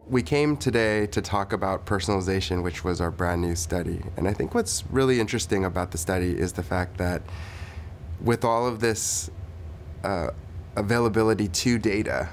We came today to talk about personalization, which was our brand new study. And I think what's really interesting about the study is the fact that with all of this availability to data,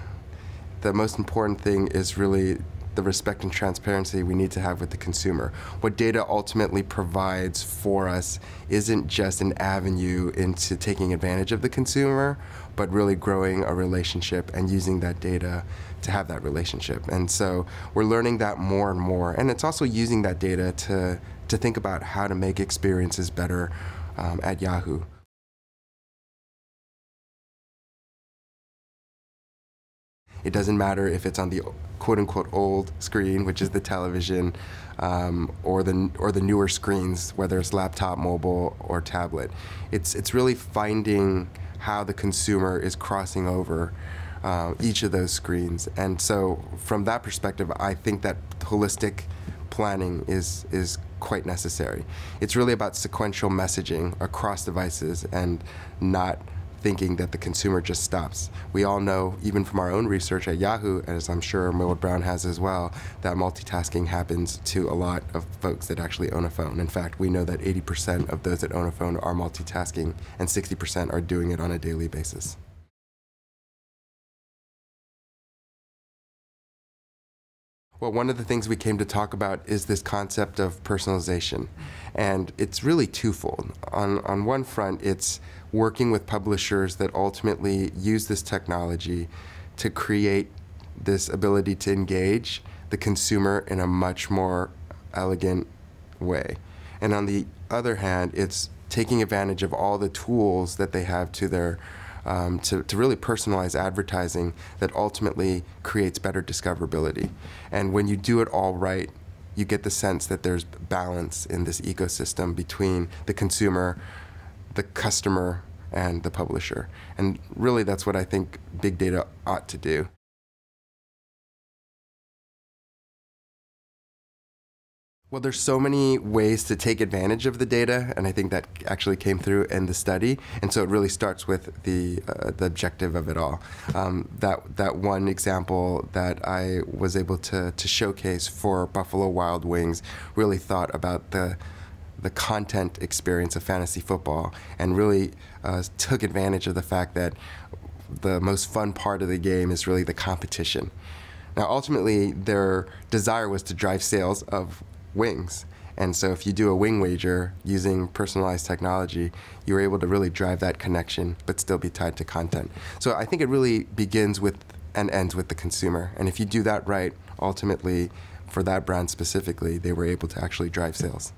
the most important thing is really the respect and transparency we need to have with the consumer. What data ultimately provides for us isn't just an avenue into taking advantage of the consumer, but really growing a relationship and using that data to have that relationship. And so we're learning that more and more. And it's also using that data to think about how to make experiences better at Yahoo. It doesn't matter if it's on the quote-unquote old screen, which is the television, or the newer screens, whether it's laptop, mobile, or tablet. It's really finding how the consumer is crossing over each of those screens. And so from that perspective, I think that holistic planning is quite necessary. It's really about sequential messaging across devices and not thinking that the consumer just stops. We all know, even from our own research at Yahoo, as I'm sure Millward Brown has as well, that multitasking happens to a lot of folks that actually own a phone. In fact, we know that 80% of those that own a phone are multitasking, and 60% are doing it on a daily basis. Well, one of the things we came to talk about is this concept of personalization. And it's really twofold. On one front, it's working with publishers that ultimately use this technology to create this ability to engage the consumer in a much more elegant way. And on the other hand, it's taking advantage of all the tools that they have to their to really personalize advertising that ultimately creates better discoverability. And when you do it all right, you get the sense that there's balance in this ecosystem between the consumer, the customer, and the publisher. And really that's what I think big data ought to do. Well, there's so many ways to take advantage of the data, and I think that actually came through in the study. And so it really starts with the objective of it all. That one example that I was able to showcase for Buffalo Wild Wings really thought about the content experience of fantasy football and really took advantage of the fact that the most fun part of the game is really the competition. Now, ultimately, their desire was to drive sales of wings. And so if you do a wing wager using personalized technology, you're able to really drive that connection, but still be tied to content. So I think it really begins with and ends with the consumer. And if you do that right, ultimately, for that brand specifically, they were able to actually drive sales.